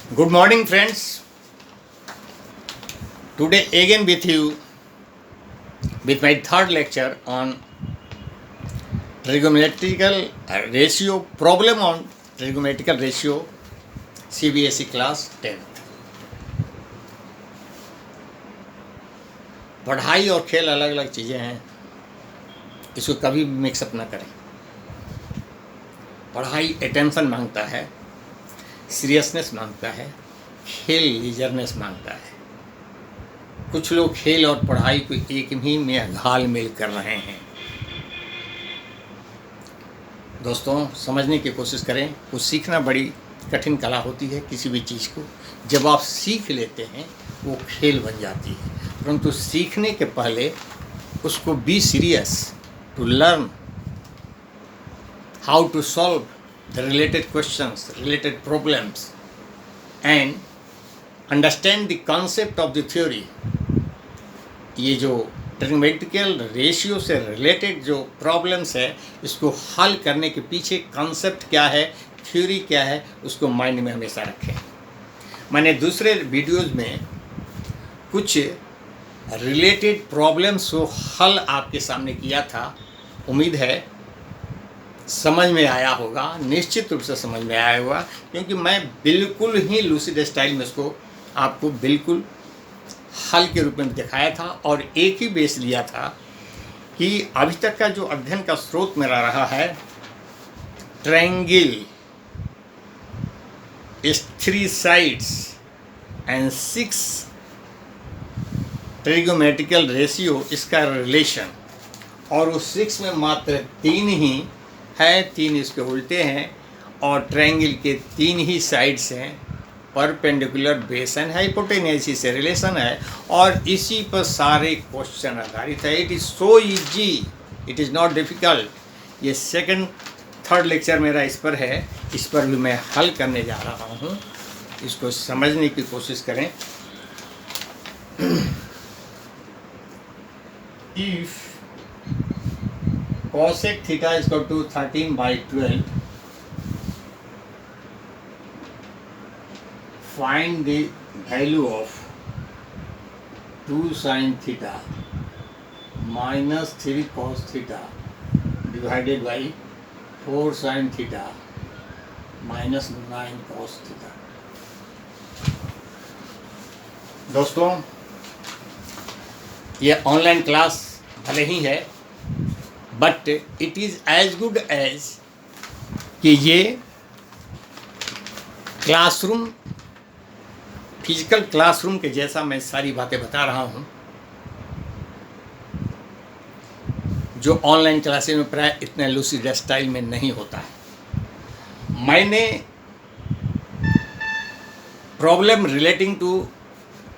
Good morning, friends. Today, again with you with my third lecture on trigonometrical ratio, problem on trigonometrical ratio, CBSE class 10. पढ़ाई और खेल अलग अलग चीज़ें हैं, इसको कभी भी मिक्सअप ना करें। पढ़ाई अटेंशन मांगता है, सीरियसनेस मांगता है, खेल लीजरनेस मांगता है। कुछ लोग खेल और पढ़ाई को एक ही में घाल मेल कर रहे हैं। दोस्तों, समझने की कोशिश करें। कुछ सीखना बड़ी कठिन कला होती है। किसी भी चीज़ को जब आप सीख लेते हैं वो खेल बन जाती है, परंतु सीखने के पहले उसको be serious to learn how to solve the related questions, related problems and understand the concept of the theory. ये जो ट्रिग्नोमेट्रिकल रेशियो से रिलेटेड जो प्रॉब्लम्स है, इसको हल करने के पीछे कॉन्सेप्ट क्या है, थ्योरी क्या है, उसको माइंड में हमेशा रखें। मैंने दूसरे वीडियोज़ में कुछ रिलेटेड प्रॉब्लम्स को हल आपके सामने किया था। उम्मीद है समझ में आया होगा, निश्चित रूप से समझ में आया होगा, क्योंकि मैं बिल्कुल ही लूसिड स्टाइल में इसको आपको बिल्कुल हल के रूप में दिखाया था और एक ही बेस लिया था कि अभी तक का जो अध्ययन का स्रोत मेरा रहा है, triangle is 3 sides and 6 trigonometrical ratio, इसका रिलेशन, और उस 6 में मात्र 3 ही है, 3 इसके उल्टे हैं, और ट्रायंगल के 3 ही साइड्स हैं, परपेंडिकुलर बेस एंड हाइपोटेन्यूज से रिलेशन है, और इसी पर सारे क्वेश्चन आधारित है। It is so easy, it is not difficult. ये सेकंड थर्ड लेक्चर मेरा इस पर है, इस पर भी मैं हल करने जा रहा हूँ। इसको समझने की कोशिश करें। If cosec theta is equal to 13/12, find the value of 2 sin theta minus 3 cos theta divided by 4 sin theta minus 9 cos theta। दोस्तों, ये ऑनलाइन क्लास भले ही है, but it is as good as कि ये क्लासरूम, फिजिकल क्लासरूम के जैसा मैं सारी बातें बता रहा हूँ, जो ऑनलाइन क्लासेस में प्राय इतने लूसिड स्टाइल में नहीं होता है। मैंने problem relating to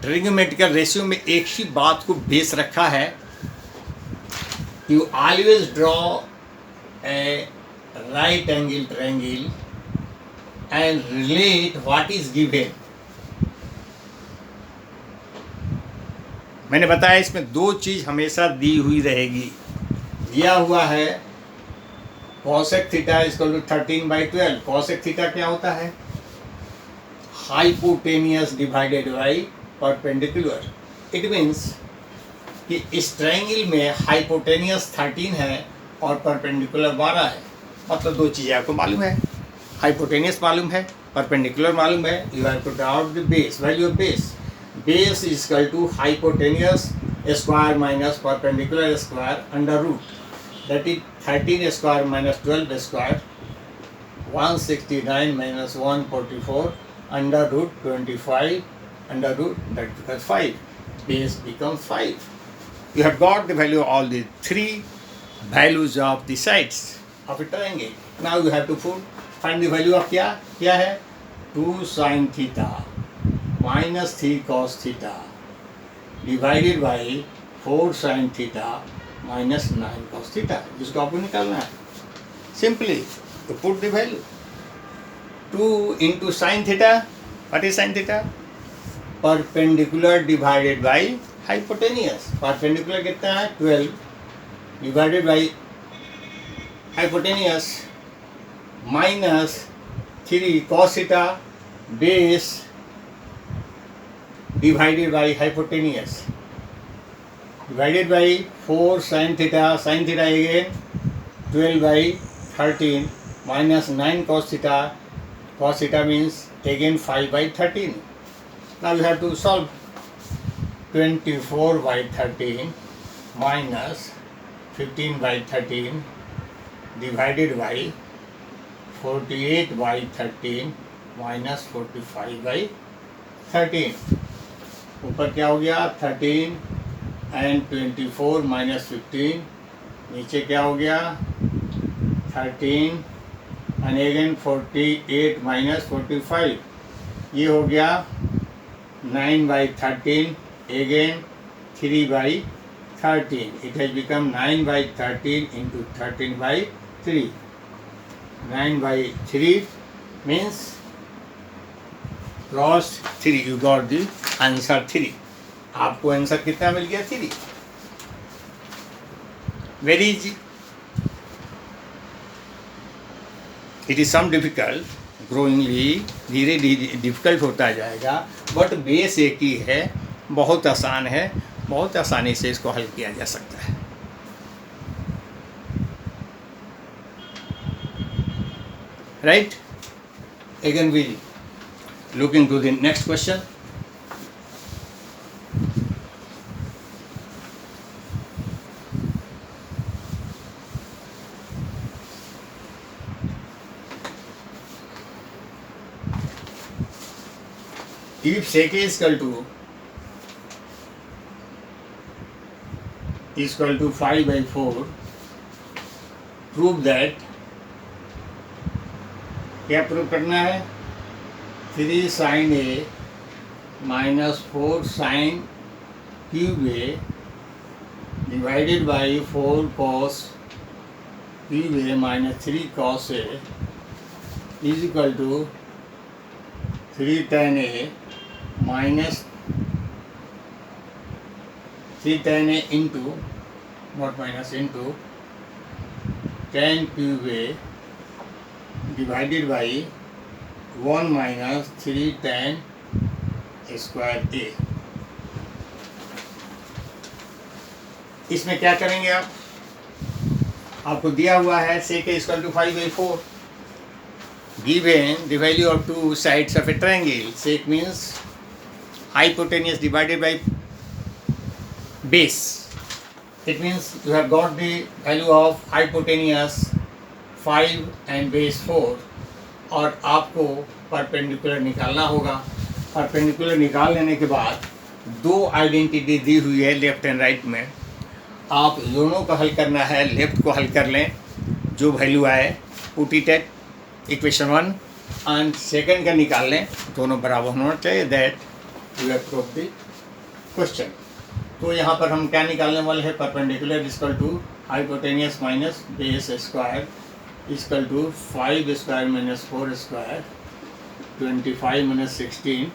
trigonometrical ratio में एक ही बात को बेस रखा है। You always draw a right angle triangle and relate what is given। मैंने बताया इसमें 2 चीज़ हमेशा दी हुई रहेगी। दिया हुआ है cosec theta equal to 13/12। cosec theta क्या होता है? Hypotenuse divided by perpendicular. It means कि इस ट्रायंगल में हाइपोटेनियस 13 है और परपेंडिकुलर 12 है। मतलब 2 चीज़ें आपको मालूम है, हाइपोटेनियस मालूम है, परपेंडिकुलर मालूम है। You have to draw out the base, value of base. Base is equal to hypotenuse square minus perpendicular square under root, that is 13 square minus 12 square 169 minus 144 under root 25 under root that becomes 5। Base becomes 5। You have got the value of all the 3 values of the sides of a triangle. Now you have to find the value of क्या है? 2 sin theta minus 3 cos theta divided by 4 sin theta minus 9 cos theta, जिसको आपको निकालना है। Simply to put the value 2 into sin theta. What is sin theta? Perpendicular divided by hypotenuse. Perpendicular कितना है? 12 divided by hypotenuse minus 3 cos theta base divided by hypotenuse, divided by 4 sin theta again 12 by 13 minus 9 cos theta means again 5 by 13. Now you have to solve. 24 by 13 minus 15 by 13 divided by 48 by 13 minus 45 by 13. ऊपर क्या हो गया 13 and 24 minus 15, नीचे क्या हो गया 13 and again 48 minus 45, ये हो गया 9 by 13 again 3 by 13. It has become 9 by 13 into 13 by 3. 9 by 3 means lost 3. You got the answer 3. आपको आंसर कितना मिल गया 3. Very easy. It is some difficult. ग्रोइंगली धीरे धीरे डिफ़िकल्ट होता जाएगा, बट बेस एक ही है, बहुत आसान है, बहुत आसानी से इसको हल किया जा सकता है. Right. Again we looking to the next question. If sec A is equal to 5 by 4, prove that, क्या प्रूव करना है 3 sin A minus 4 sin cube A divided by 4 cos cube A minus 3 cos A is equal to 3 tan A minus 3 tan A into, not minus, into tan cube A divided by 1 minus 3 tan square A. इसमें क्या करेंगे आप? आपको दिया हुआ है sec A equal to 5 by 4. Given the value of two sides of a triangle, sec means hypotenuse divided by base. It means you have got the value of hypotenuse 5 and base 4, और आपको perpendicular निकालना होगा. Perpendicular निकाल लेने के बाद दो identity दी हुई है लेफ्ट एंड राइट में, आप दोनों का हल करना है. लेफ्ट को हल कर लें, जो वैल्यू आए put it at equation 1, and second का निकाल लें, दोनों बराबर होना चाहिए. That you have prove the question. तो यहाँ पर हम क्या निकालने वाले हैं? Perpendicular equal to hypotenuse minus base square equal to 5 square minus 4 square 25 minus 16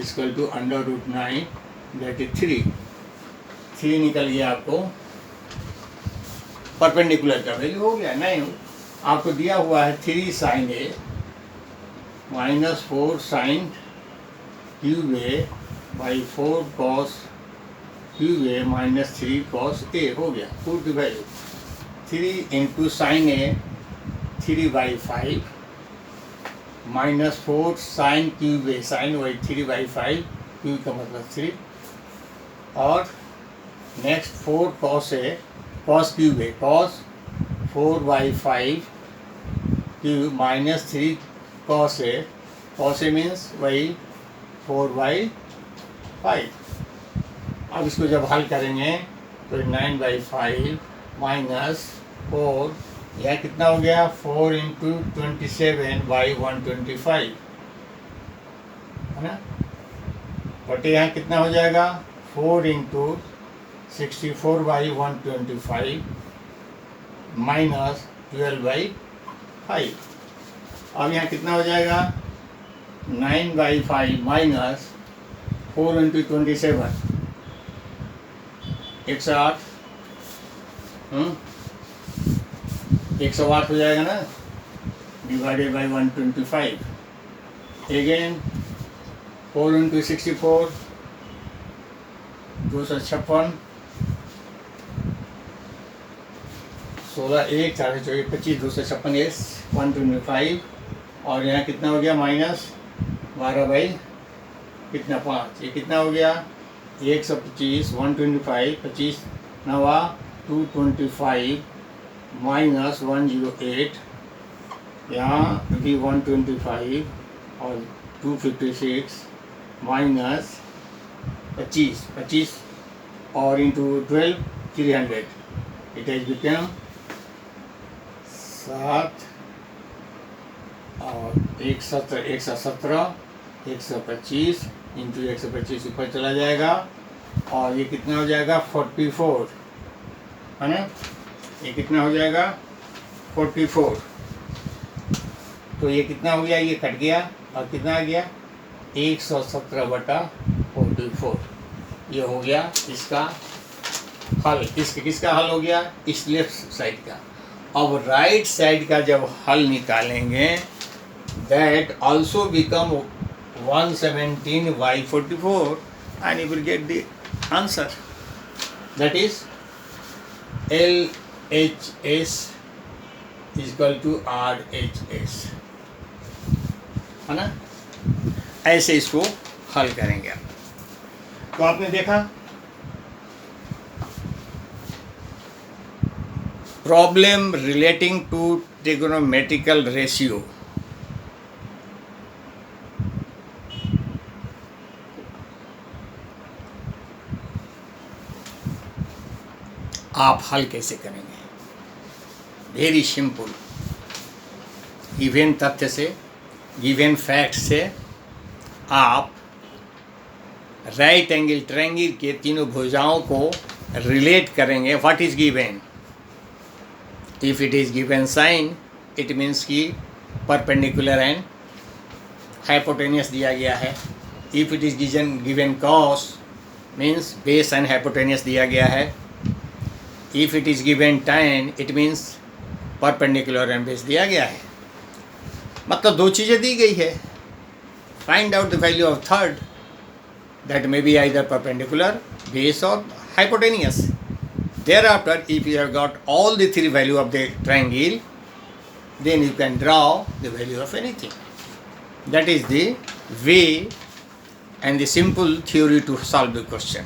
equal to √9, that is 3 निकल गया. आपको परपेंडिकुलर का वैल्यू हो गया 9. आपको दिया हुआ है 3 sin A minus 4 sin cube A by 4 cos cube A minus 3 cos A हो गया. Put the value 3 into sin A 3 by 5 minus 4 sin cube A, sin वही 3 by 5, क्यूब का मतलब 3, और next 4 cos A cos cube A cos 4 by 5 cube minus 3 cos A means वही 4 by 5. अब इसको जब हल करेंगे तो 9 by 5 माइनस 4, यह कितना हो गया 4 इंटू 27 by 125, है ना. बटे यहाँ कितना हो जाएगा 4 इंटू 64 by 125 माइनस 12 by 5. अब यहाँ कितना हो जाएगा 9 by 5 माइनस 4 इंटू 27 108, 108 हो जाएगा ना, divided by 125. Again 4 into 64 256, 16 1 4 24 25, 256 is 125, और यहाँ कितना हो गया माइनस 12 बाई कितना 5, ये कितना हो गया 125, 125 25 नवा 225 माइनस 108, यहाँ भी 125 और 256 माइनस 25 और इंटू 12 300, इट हैज बिकम 7 और 117 125 इंटू 125 ऊपर चला जाएगा, और ये कितना हो जाएगा 44, है ना, ये कितना हो जाएगा 44, तो ये कितना हो गया, ये कट गया और कितना आ गया 117/44, ये हो गया इसका हल। किसका हल हो गया, इस लेफ्ट साइड का। अब राइट साइड का जब हल निकालेंगे, that also become 117/44 and you will get the answer, that is LHS is equal to RHS, है ना। ऐसे इसको हल करेंगे आप। तो आपने देखा problem relating to trigonometrical ratio. आप हल कैसे करेंगे, वेरी सिंपल, गिवन तथ्य से, गिवन फैक्ट से आप राइट एंगल ट्रायंगल के तीनों भुजाओं को रिलेट करेंगे। What is given, if it is given sine it means कि परपेंडिकुलर एंड हाइपोटेनियस दिया गया है। If it is given cos means base and hypotenuse दिया गया है। If it is given tan it means perpendicular and base दिया गया है। मतलब दो चीज़ें दी गई है। Find out the value of third, that may be either perpendicular, base और hypotenuse. Thereafter, if you have got all the three value of the triangle, then you can draw the value of anything. That is the way and the simple theory to solve the question.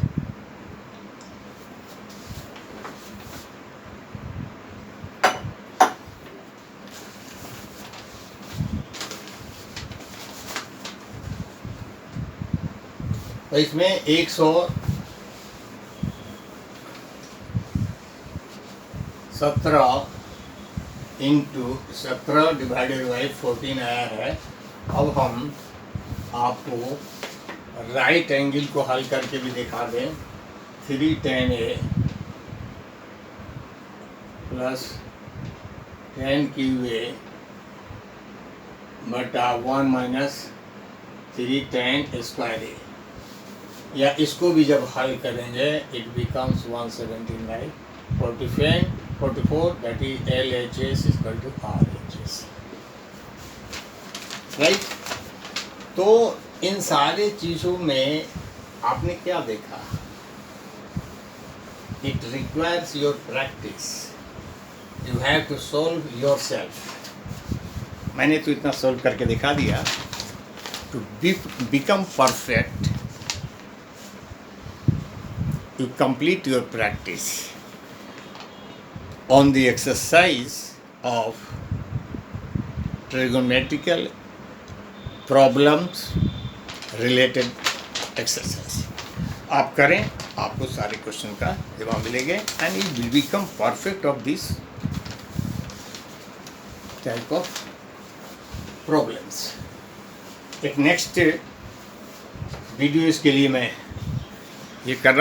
तो इसमें 117 into 17 divided by 14 आया है। अब हम आपको right angle को हल करके भी दिखा दें। 3tan A plus tan QA बटा 1 माइनस 3tan² A, या इसको भी जब हल करेंगे it becomes 117/44, that is LHS equal to RHS, right. तो इन सारे चीज़ों में आपने क्या देखा, it requires your practice, you have to solve yourself. मैंने तो इतना सॉल्व करके दिखा दिया। To become perfect you complete your practice on the exercise of trigonometrical problems related exercise. आप करें, आपको सारे क्वेश्चन का जवाब मिलेंगे and you will become perfect of this type of problems. एक नेक्स्ट वीडियो इसके लिए मैं ये कर रहा